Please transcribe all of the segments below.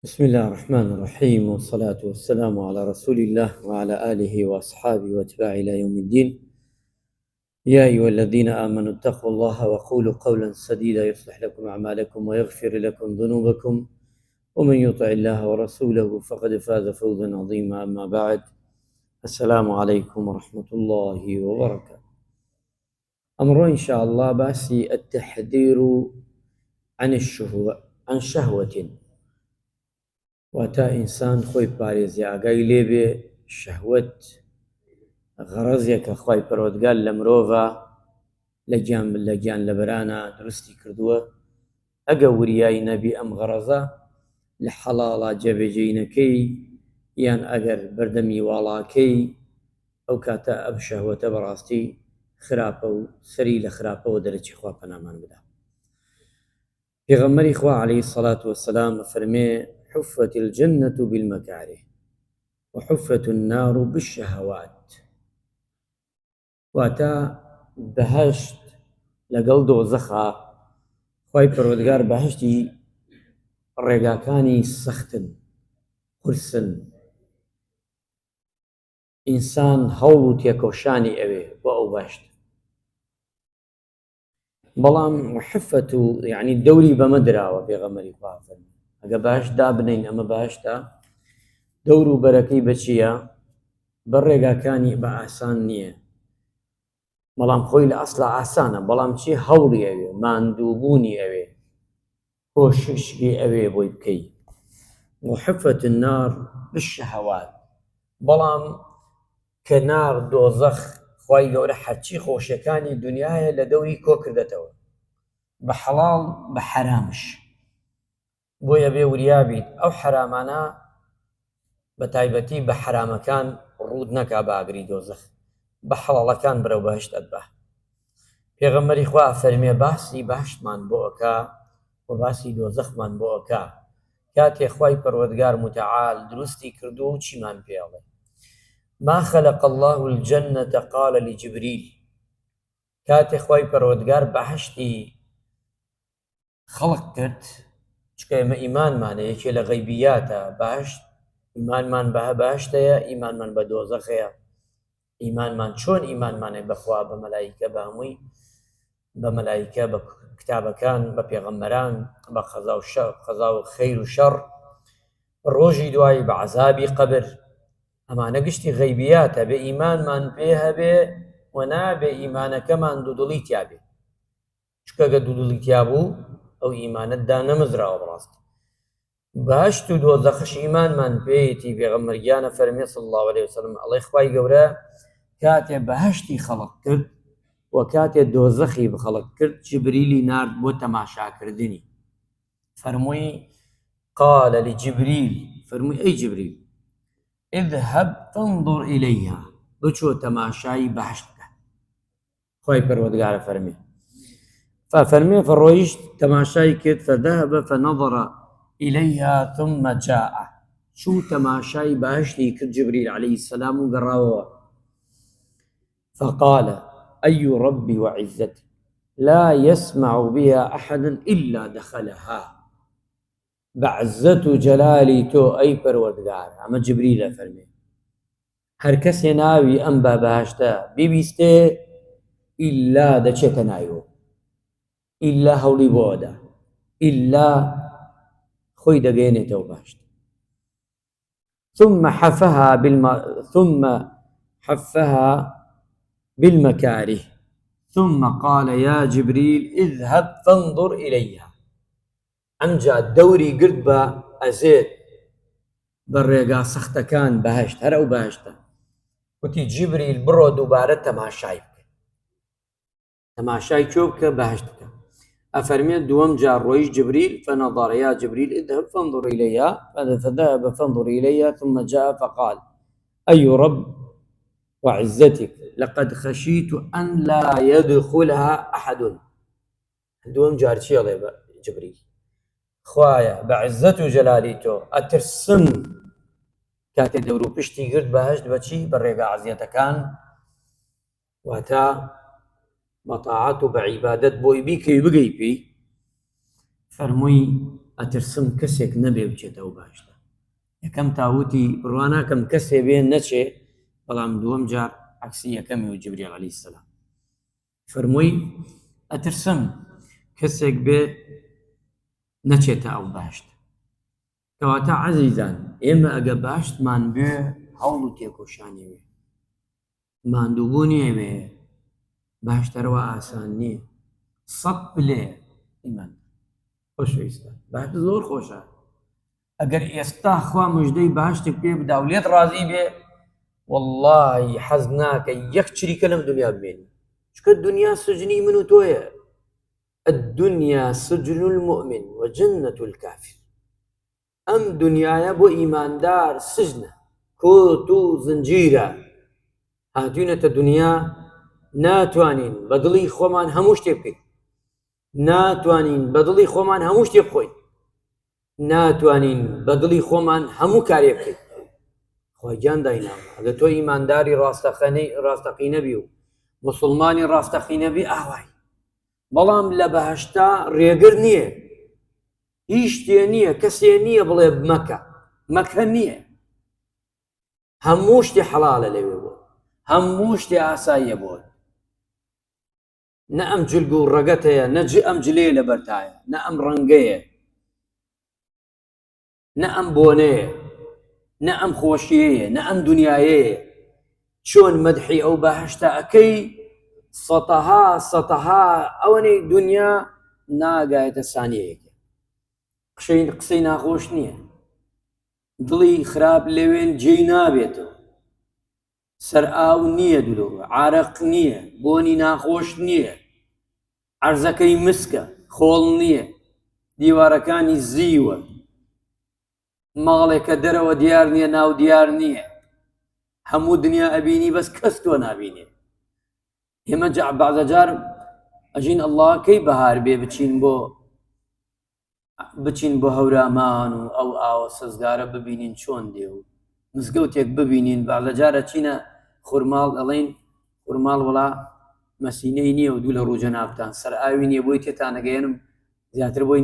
بسم الله الرحمن الرحيم، والصلاة والسلام على رسول الله وعلى آله وأصحابه واتباعه إلى يوم الدين. يا أيها الذين آمنوا اتقوا الله وقولوا قولا سديدا يصلح لكم أعمالكم ويغفر لكم ذنوبكم، ومن يطع الله ورسوله فقد فاز فوزا عظيما. أما بعد، السلام عليكم ورحمة الله وبركاته. أمر إن شاء الله باسي التحذير عن شهوة واتا ئینسان خۆی پارێزی ئاگای لێبێ شەهوەت غەڕەزێکە خوای پەروەردگار لە مرۆڤە لە گیان لەبەرانە دروستی کردووە. ئەگە وریای نەبی ئەم غەڕەزە لە حەڵاڵە جێبەجێی نەکەی یان ئەگەر بەردەمی واڵاکەی، ئەو کاتە ئەم شەهوەتە بەڕاستی خراپە و سەری لە خراپەوە دەرەچی. خوا پەنامان بدە. پێغەمبەری خوا عەلەیهی السەڵات وەسەلام فەرمێ: حفت الجنة بالمكاره وحفت النار بالشهوات. واتا بەهەشت لەگەڵ دۆزەخە خوای پەروەردگار بەهەشتی ڕێگاکانی سەختن، قورسن. ئینسان هەوڵ و تێکۆشانی ئەوێ بۆ ئەو بەهەشت، بەڵام حفت و یعنی دەوری بەمە دراوە. پێغەمبەری خوا فەرمێ ئەگە بەهەشت دابنین ئەمە بەهەشتە، دەور و بەرەکەی بەچییە؟ بە ڕێگاکانی بە ئاسان نییە، بەڵام خۆی لە ئەسڵە ئاسانە، بەڵام چی؟ هەوڵی ئەوێ، ماندووبوونی ئەوێ، کۆششی ئەوێ بۆی بکەی. وحفت النار بالشهوات. بەڵام کە نار دۆزەخ خوای گەورە هەرچی خۆشیەکانی دنیاە لە دەوری کۆ کردێتەوە، بە حەڵاڵ بە حەرامش. بۆیە بێ وریابیت ئەو حەرامانە بە تایبەتی بە حەرامەکان ڕوود نەکا بە ئاگری دۆزەخ، بە حەڵاڵەکان بەرەو بەهەشت ئەتبە. پێغەمبەری خوا فەرمێ باسی بەهەشتمان بۆ ئەکا و باسی دۆزەخمان بۆ ئەکا کاتێ خوای پەروەردگار متعال دروستی کردو و چیمان پێڵێ: ما خلق الله الجنة قال لجبريل. کاتێ خوای پەروەردگار بەهەشتی خەڵق کرد، چکە ئێمە ئیمانمانە یەکێ لە غەیبیاتە بەهەشت، ئیمانمان بە بەهەشتەیە، ئیمانمان بە دۆزەخەیە. ئیمانمان چۆن؟ ئیمانمانێ بەخوا، بە مەلایکە، بە هەمووی، بە مەلایکە، بە کتابەکان، بە پێغەمبەران، بە قەزا و خەیر و شەڕ، ڕۆژی دوایی، بە عەزابی قەبر. ئەمانە گشتی غەیبیاتە، بێ ئیمانمان پێ هەبێ و نابێ ئیمانەکەمان دوودڵی تیابێ، چکە گە دوودڵی تیابوو ئەو ئیمانەتدا نەمزراوە. بەڕاستی بەهەشت و دۆزەخش ئیمانمان پێیەتی. پێغەمبەرگیانە فەرمێ صلی الله علیه وسلم ئەڵێ خوای گەورە کاتێ بەهەشتی خەڵق کرد و کاتێ دۆزەخی بخەڵق کرد، جبریلی نارد بۆ تەماشاکردنی. فەرمووی: قال لجبريل، فەرمووی ئەی جبریل، اذهب فانظر إليها، بچۆ تەماشای بەهەشت بکە. خوای پەروەردگارە فەرمێ فەرمێ فڕۆیشت تەماشای کرد، فذهب فنظر إليها ثم جاء. شو تەماشای بەهەشتی کرد جبريل عليه السلام و گەڕاوەوە. فقال: أي ربي وعزتي لا يسمع بها أحد إلا دخلها. بعزت و جلالی تۆ ئەی پەروەردگار، ئەمە جبریلە فەرمێ، هەر کەسێ ناوی ئەم با بەهەشتە بیبیستێ ئیلا دەچێتە ناویەوە، ئیلا هەوڵی بۆ ئەدا، ئیلا خۆی دەگەێنێتەوە بەهەشت. ثم حفها بالمكاره ثم قال يا جبريل اذهب فانظر إليها. ئەمجا دەوری گرت بە ئەزێت بە ڕێگا سەختەکان بەهەشت، هەر ئەو بەهەشتە. وتی جبریل بڕۆ دووبارە تەماشای بکە. تەماشای کێ بکە؟ بەهەشت بکە. ئەفەرمێت دووەم جار ڕۆیشت جبریل، فنظر يا جبريل اذهب فانظر إليها، فذهب فانظر إليها ثم جاء فقال: أي رب وعزتك لقد خشيت أن لا يدخلها أحد. دووەم جار چێڵێ بە جبریل، خوایە بە عزت و جەلالی تۆ ئەترسم کاتێ دەور و پشتی گرت بەهەشت بەچی؟ بە ڕێگا عەزیەتەکان، واتە بە تاعەت و بە عیبادەت بۆی بیکەی بگەی پێی. فەرمووی ئەترسم کەسێک نەبێ بچێتەوە باشتە. یەکەم تاوتی ڕواناکەم کەسێ بێ نەچێ، بەڵام دووەم جار عەکسی یەکەمی و جبریل عەلەیهی سەلام فەرمووی ئەترسم کەسێک بێ نەچێتە ئەو باشتە. کەواتە عەزیزان، ئێمە ئەگە باشتمان بێ هەوڵ و تێکۆشانی وێ، ماندووبوونی ئێمێ باشتەرەوە ئاسان نییە. 100 پلێ ئیمان خۆشەویستە، باشت زۆر خۆشە. ئەگەر ئێستا خوا موژدەی باشتێک پێ بدا و لێت ڕازی بێ، وەڵڵاهی حەز ناکە یەک چریکە لەم دنیا بمێنی، چکە دنیا سجنی من و تۆیە. الدنيا سجن المؤمن وجنة الكافر. ئەم دنیاە بۆ ئیماندار سجنە، کۆت و زنجیرە. هاتوینەتە دنیا، ناتوانین بە دڵی خۆمان هەموو شتێ بکەین، ناتوانین بە دڵی خۆمان هەموو شتێ بخۆین، ناتوانین بە دڵی خۆمان هەموو کارێ بکەین. خۆی گیان دایناوە ئەگە تۆ ئیمانداری ڕاستەقینە بی و موسڵمانی ڕاستەقینە بی ئاوای، بەڵام لە بەهەشتا ڕێگر نییە، هیچ شتێ نییە، کەسێ نییە بڵێ مەکە، مەکە نییە. هەموو شتێ حەڵالە لەوێ بۆ، هەموو شتێ ئاساییە بۆ. نە ئەم جلگ و ڕەگەت هەیە، نە ئەم جلەیە لە بەرتایە، نە ئەم ڕەنگەیە، نە ئەم بۆنەیە، نە ئەم خۆشیەیە، نە ئەم دنیایەیە. چۆن مەدحی ئەو بەهەشتە ئەەکەی، سەتەها ئەوەنەی دنیا ناگایەتە سانیەیەکە. قسەی ناخۆش نییە، دڵی خراپ لەوێن جێی نابێتەوە، سەر ئاو نییە، دولۆ عارەق نییە، بۆنی ناخۆش نییە، عەرزەکەی مسکە، خۆڵ نییە، دیوارەکانی زیوە، ماڵێکە دەرەوە دیار نییە، ناو دیار نییە، هەموو دنیا ئەبینی بەس کەس تۆ نابینێ. ئێمە بەعزە جار ئەژین ئەڵڵا کەی بەهار بێ بچین بۆ هەورامان و ئەو ئاوە سەزگارە ببینین چۆن دێ و مزگەوتێک ببینین. بەعزە جارە چینە خورماڵ، ئەڵێن خورماڵ وڵا مەسینەی نییە و دوو لە ڕووجە نابتان سەر ئاوی نییە، بۆی تێتانەگەێنم زیاتر بۆی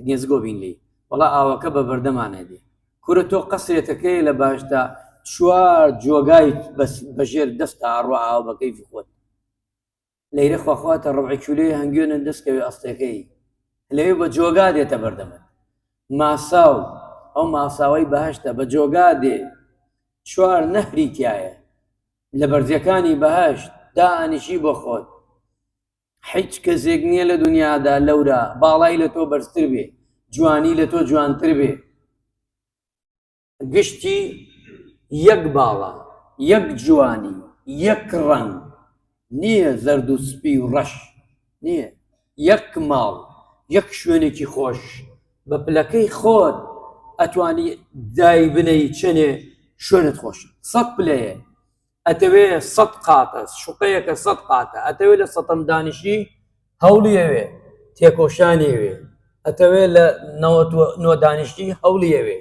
نێزگۆ بین لی، وەڵا ئاوەکە بە بەردەمانە دێ. کورە تۆ قەسرێتەکەی لە باشدا 4 جۆگای بەژێر دەستە ئاڕوا ئاو بە کەیفی خۆت، لەیرە خواخواتە ڕەبعی کیلۆی هەنگوێنە دەستکەوێ ئەستەکەی لەوێ بە جۆگا دێتە بەردەمە. ماساو، ئەو ماساوەی بەهەشتە بە جۆگا دێ، 4 نەهری تایە لە بەرزەکانی بەهەشت، دانیشی بۆ خۆت. هیچ کەسێک نییە لە دنیادا لەورە باڵای لە تۆ بەرزتر بێ، جوانی لە تۆ جوانتر بێ. گشتی یەک باڵا، یەک جوانی، یەک ڕەنگ نییە، زەرد و سپی و ڕەش نییە، یەک ماڵ، یەک شوێنێکی خۆش بە پلەکەی خۆت ئەتوانی دای بنەی چنێ شوێنت خۆشە. 100 پلەیە، ئەتەوێ 100 قاتە، شوقەیەکە 100 قاتە، ئەتەوێ لە 100ەم دانیشی هەوڵیەوێ تێکۆشانیەوێ، ئەتەوێ لە 99 دانیشتی هەوڵیەوێ.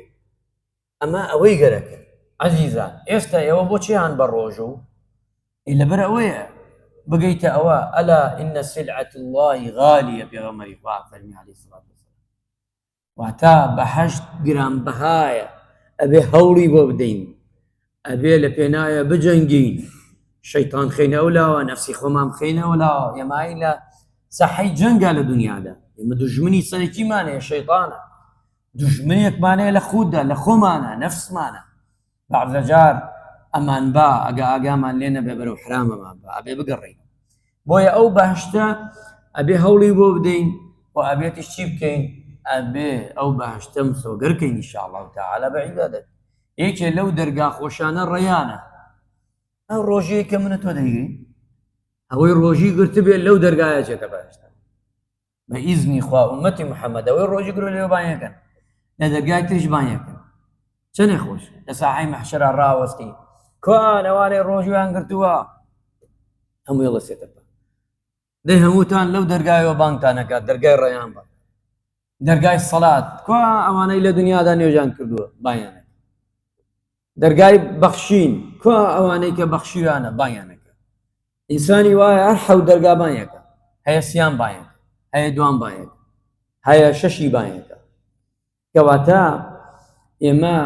ئەمە ئەوەی گەرەکە. عەزیزان، ئێستا ئێوە بۆچیان بە ڕۆژ و لەبەر ئەوەیە بگەیتە ئەوە ئەلا ئینە سلعەت الله غالیە، پێغەمبەری خوا فەرمی عەلەیهی سەڵات وەسەلام. واتە بەهەشت گرانبەهایە، ئەبێ هەوڵی بۆ بدەین، ئەبێ لە پێنایە بجەنگین، شەیتان خەینەوە لاوە، نەفسی خۆمان بخەینەوە لاوە. ئێمای لە سەحەی جەنگە لە دنیادا، ئێمە دوژمنی سەرەکیمانەیە شەیتانە، دوژمنێکمانەیە لە خوددا، لە خۆمانە، نەفسمانە. بەعزە جار ئەمان با ئەگە ئاگامان لێ نەبێ بەرەو حرامەمان با، ئەبێ بگەڕین. بۆیە ئەو بەهەشتە ئەبێ هەوڵی بۆ بدەین و ئەبێتیش چی بکەین؟ ئەبێ ئەو بەهەشتە مسۆگەرکەین ئینشاءالله تەعالا بە عیبادەت. یەکێ لەو دەرگا خۆشانە ڕەیانە. ئەو ڕۆژەیە کە منە تۆ دەیگەین، ئەوەی ڕۆژی گرتبێ لەو دەرگایە چێتە بەهەشتە بە ئیزنی خوا. ئومەتی محەممەد ئەوەی ڕۆژی گرۆ لێوە بانیەکەن، لە دەرگای تریش بانیەکەن. چەنێ خۆش لە ساحەی مەحشەرا ڕاوەستی کوان ئەوانەی ڕۆژیان گرتووە هەمووی هەڵەسێتە پا، دەی هەمووتان لەو دەرگایەوە بانگتانەکات، دەرگای ڕەیان بە، دەرگای سەڵات کوا ئەوانەی لە دنیادا نوێژان کردووە بانیانەکە، دەرگای بەخشین کوا ئەوانەی کە بەخشیوانە بانیانەکە. ئینسانی وایە هەر حەوت دەرگا بانیەکە، هەیە سیان بانیەکە، هەیە دوان بانیەکە، هەیە شەشی بانیەکە، کەواتە ئێمە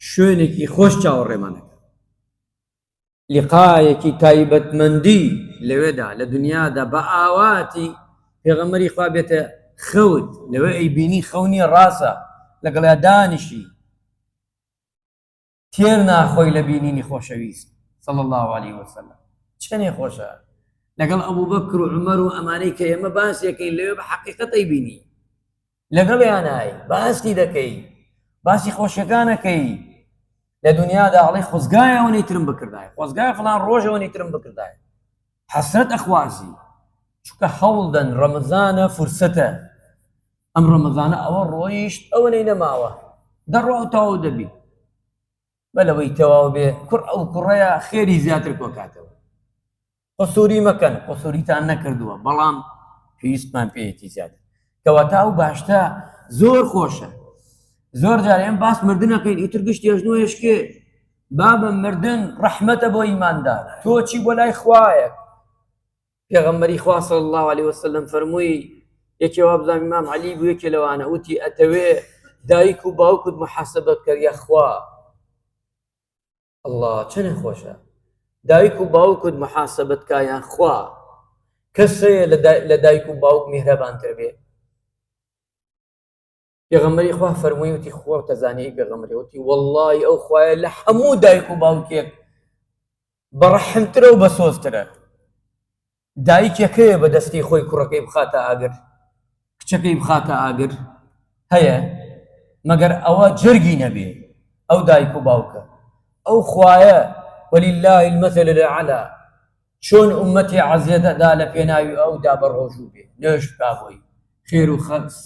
شوێنێکی خۆش چاوەڕێمانەکە، لیقایەکی تایبەتمەندی لەوێدا لە دنیادا بە ئاواتی پێغەمبەری خوا بێتە خەوت، لەوێ ئەیبینی خەونی ڕاستە لەگەڵا دانیشی تێر ناخۆی لە بینینی خۆشەویست صلی الله عليه وسلم. چەندێ خۆشە لەگەڵ ئەبوبەکر و عومەر و ئەمانەی کە ئێمە باسیەکەین لەوێ بە حەقیقەت ئەیبینی، لەگەڵیان ئای باسی دەکەی، باسی خۆشیەکانەکەی لە دنیادا ئەڵێ خۆزگایەوە نەیترم بکردایە، خۆزگایە فڵان ڕۆژەوە نەیترم بکردایە، حەسرەت ئەخوازی چونکە هەوڵدەن ڕەمەزانە فورسەتە، ئەم ڕەمەزانە ئەوە ڕۆیشت ئەوە نەی نەماوە دەڕۆ تەواو دەبی بەلەوەی تەواو بێ کوڕ ئەو کوڕەیە خێری زیاتر کۆکاتەوە. قسووری مەکەن، قسووریتان نەکردووە بەڵام پێویستمان پێیەتی زیاتر. کەواتە ئەو باشتە زۆر خۆشە. زۆر جار ئێمە باس مردنەکەین ئیتر گشتی ێژنۆ هێشکێ بابە مردن ڕەحمەتە بۆ ئیماندار، تۆ چی بۆ لای خوایە. پێغەمبەری خوا صلی الله عليه وسلم فەرمووی یەکێوا بزانام ئیمام عەلی بوو یەکێ لەوانە وتی ئەتەوێ دایک و باوکت محاسەبەت کرد یا خوا. الله چەنە خۆشە دایک و باوکت محاسەبەت کا یان خوا. کەسەیە لە دایک و باوک میهرەبانتر بێ؟ پێغەمبەری خوا فەرمووی وتی خوا تەزانێی پێغەمبەری وتی وەڵڵی ئەو خوایە لە هەموو دایک و باوکێک بەڕەحمترە و بەسۆزترە. دایکێکەیە بە دەستی خۆی کوڕەکەی بخاتە ئاگر، کچەکەی بخاتە ئاگر هەیە مەگەر ئەوە جەرگی نەبێ ئەو دایک و باوکە. ئەو خوایە وەلیلله المەثل الأعلى چۆن ئومەتی عەزیەتەدا لە پێناوی ئەودا بەڕۆژوو بێ، نوێژ بکا بۆی، خێر و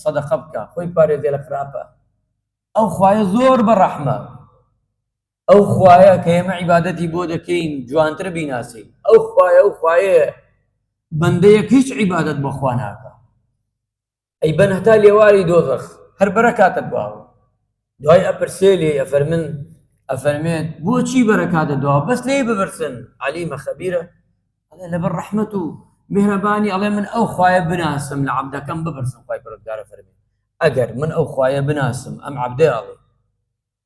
سەدەقە بکە، خۆی پارێزێ لە خراپە. ئەو خوایە زۆر بەڕەحمە، ئەو خوایە کە ئێمە عیبادەتی بۆ دەکەین جوانتر بیناسین. ئەو خوایە بەندەیەک هیچ عیبادەت بۆ خوا ناکە، ئەی بەن هەتا لێواری دۆزەخ هەر بەرەکاتت بواوە. دوای ئەپرسێ لێ ئەفەرمێت بۆچی بەرەکاتە دواوە بەس لێ ببرسن. عەلیمە خەبیرە ئەڵێ لەبەر ڕەحمەت و میهرەبانی ئەڵێ من ئەو خوایە بناسم لە عەبدەکەم ببرسم. خوای پەروەردگارە فەرمێ ئەگەر من ئەو خوایە بناسم ئەم عەبدە ئەڵێ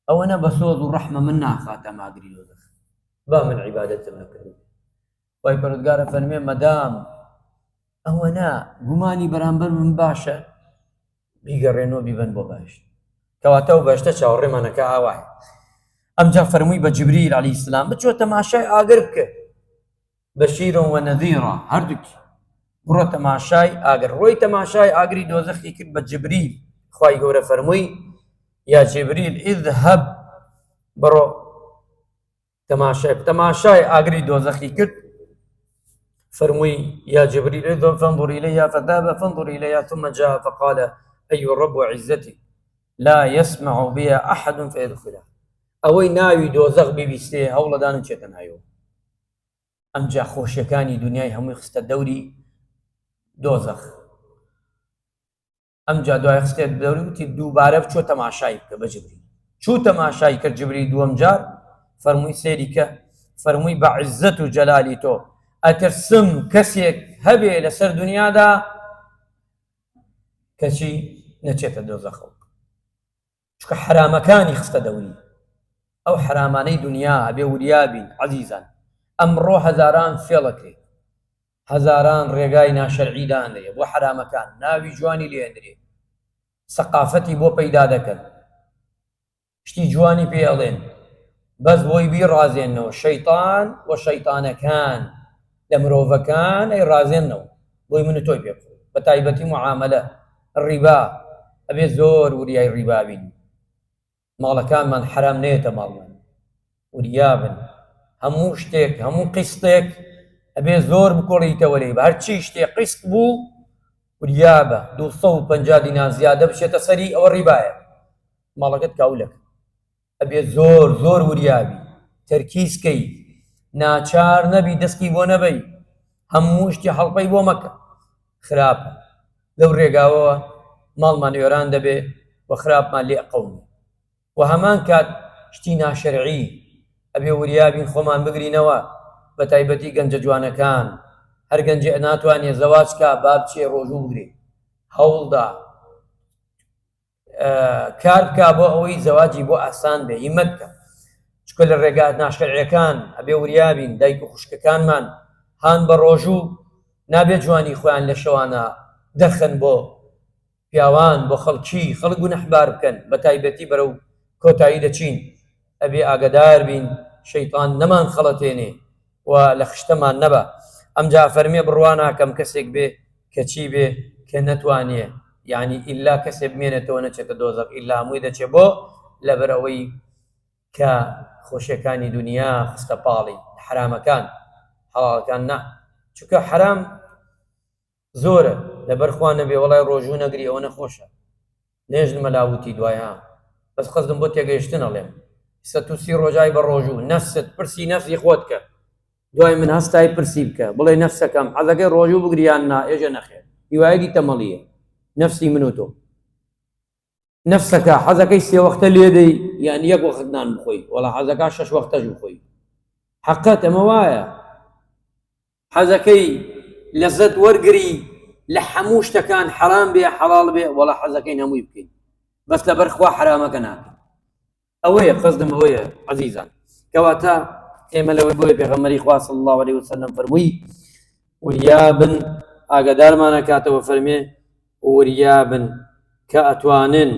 ئەوەنە بە سۆز و ڕەحمە من ناخاتە ماگری دۆزەخ با من عیبادەتم نەکردم. خوای پەروەردگارە فەرمێ مەدام ئەوەنە گومانی بەرامبەر من باشە بیگەڕێنەوە بیبەن بۆ باش. کەواتە ئەو باشتە چاوەڕێمانەکە ئاوایە. ئەمجا فەرمووی بە جیبریل عەلەیهی سلام بچۆ تەماشای ئاگر بکە، بەشیرە و نەذیرە، هەردووکی بڕۆ تەماشای ئاگر. ڕۆی تەماشای ئاگری دۆزەخی کرد بە جیبریل. خوای گەورە فەرمووی یا جیبریل ئیذهەب بڕۆ تەماشای ئاگری دۆزەخی کرد. فرموي يا جبريل اذهب فانظر إليها فذهب فانظر إليها ثم جاء فقال أيها الرب عزتي لا يسمع بها أحد فيدخلها. أوي ناوي دوزخ ببيستي هولا دان چێتە نایەوە. ئەمجا خۆشیەکانی دنیای هەمووی خستە دەوری دۆزەخ. ئەمجا دوای خستێت دەوری وتی دووبارە بچۆ تەماشای بکە بە جبریل. چوو تەماشای کرد جبریل دووەم جار فەرمووی سێری کە فەرمووی بە عزت و جەلالی تۆ ئەترسم کەسێک هەبێ لەسەر دنیادا کەچی نەچێتە دۆزەخەوە چونکە حرامەکانی خستە دەوری. ئەو حرامانەی دنیا ئەبێ وریابین عەزیزان. ئەمڕۆ هەزاران فێڵەکرێ، هەزاران ڕێگای ناشەرعی دانرێ بۆ حرامەکان، ناوی جوانی لێنرێ، سەقافەتی بۆ پەیدا دەکەن، شتی جوانی پێ ئەڵێن بەس بۆی بیڕازێنەوە. شەیطان و شەیطانەکان لە مرۆڤەکان ئەی ڕازێنەوە بۆی من و تۆی پێ بخۆی. بە تایبەتی معاملە ڕیبا ئەبێ زۆر وریای ڕیبا بین. ماڵەکانمان حرام نێتە ماڵمان، وریابن. هەموو شتێک هەموو قیستێک ئەبێ زۆر بکۆڵیتەوە لێ بە هەرچی شتێک قیست بوو وریابە 250 دینار زیادە بشێتە سەری ئەوە ڕیبایە. ماڵەکەت کاولەکە ئەبێ زۆر زۆر وریابی تەرکیزکەی، ناچار نەبی دەستی بۆ نەبەی، هەموو شتی هەڵپەی بۆ مەکە، خراپە. لەو ڕێگاوەوە ماڵمان وێران دەبێ و خراپمان لێ ئەقەومی. و هەمان کات شتی ناشەرعی ئەبێ وریابین خۆمان بگرینەوە، بە تایبەتی گەنجە جوانەکان. هەر گەنجێ ناتوانێ زەواج کا با بچێ ڕۆژوو بگرێ، هەوڵدا کار بکە بۆ ئەوەی زەواجی بۆ ئاسان بێ هیمەت بکە چکە لە ڕێگات ناشکرعەکان ئەبێ وریابین دایک و خوشکەکانمان هان بە ڕۆژوو نابێت جوانی خۆیان لە شەوانە دەرخن بۆ پیاوان بۆ خەڵکی خەڵک و نەحبار بکەن بە تایبەتی بەرەو کۆتایی دەچین ئەبێ ئاگدار بین شەیطان نەمان خەڵەتێنێ و لە خشتەمان نەبە ئەمجا فەرمێ بڕواناکەم کەسێک بێ کە چی بێ کە نەتوانێ یعنی ئللا کەسێ بمێنێتەوە نەچێتە دۆزەق ئللا هەمووی دەچێت بۆ لەبەرەوەی کە خۆشیەکانی دنیا خستە پاڵی حرامەکان حەڵاڵەکان نا چونکە حرام زۆرە لەبەرخوا نەبێ وەڵای ڕۆژوو نەگری ئەوە نەخۆشە نێژن مەلاوتی دوایە بەس قەزدم بۆ تێگەیشتن ئەڵێم 130 ڕۆژای بە ڕۆژوو نەفست پرسی نەفسی خۆت کە دوای من هەستای پرسی بکە بڵێ نەفسەکەم حەزەکەی ڕۆژوو بگریان نا ئێژە نەخێر هیوایەکی تەمەڵیە نەفسی من و تۆ نەفسەکە حەزەکەی سێ وەختە لێدەی یان یەک وەخت نان بخۆی وەڵا حەزەکە 6 وەختەش بخۆی حەقەت ئەمە وایە حەزەکەی لەزەت وەرگری لە هەموو شتەکان حەرام بێ حەڵاڵ بێ وەڵا حەزەکەی هەمووی بکەین بەس لەبەرخوا حرامەکە ناکەن ئەوەیە قەزدم ئەوەیە عەزیزان کەواتە ئێمە لەوەی بۆیە پێغەمبەری خوا صلی الله عليه وسلم فەرمووی وریابن ئاگادارمانەکاتەوە فەرمێ وریابن کە ئەتوانن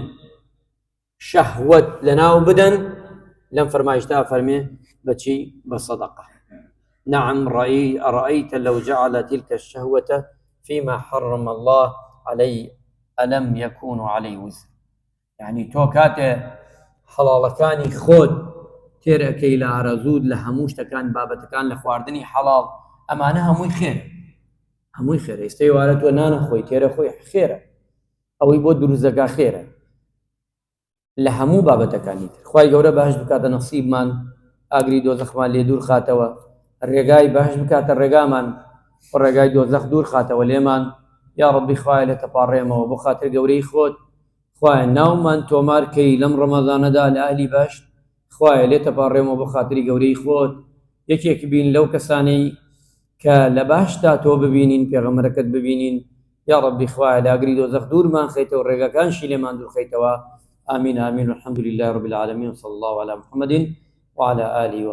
شەهوەت لەناو بدەن لەم فەرمایشتا فەرمێ بەچی بەسەدەقە نعم أرأيت لو جعل تلك الشهوة فيما حرم الله عليه ألم يكون عليه وزر يعني تۆ کاتێ حەڵاڵەکانی خۆت تێرەکەی لە ئارەزوود لە هەموو شتەکان بابەتەکان لە خواردنی حەڵاڵ ئەمانە هەمووی خێرە هەمووی خێرە ئێستەی وارە تۆ نانەخۆی تێرە خۆی خێرە ئەوەی بۆ دروستەکە خێرە لە هەموو بابەتەکانی تر خوای گەورە بەهشت بکاتە نەسیبمان ئاگری دۆزەخمان لێ دوور خاتەوە ڕێگای بەهشت بکاتە ڕێگامان ڕێگای دۆزەخ دوور خاتەوە لێمان یا ڕەبی خوایە لە تەپاڕێمەوە بۆ خاتر گەورەی خۆت خوایە ناومان تۆمار کەی لەم ڕەمەزانەدا لە ئەهلی بەهشت خوایە لێ تەپاڕێمەوە بۆ خاتری گەورەی خۆت یەکێک بین لەو کەسانەی کە لە بەهشتا تۆ ببینین پێغەمبەرەکەت ببینین یا ڕەبی خوایە لە ئاگری دۆزەخ دوورمان خەیتەوە ڕێگەکانشی لێمان دوور خەیتەوە آمين آمين والحمد لله رب العالمين وصلى الله على محمد وعلى آله وصحبه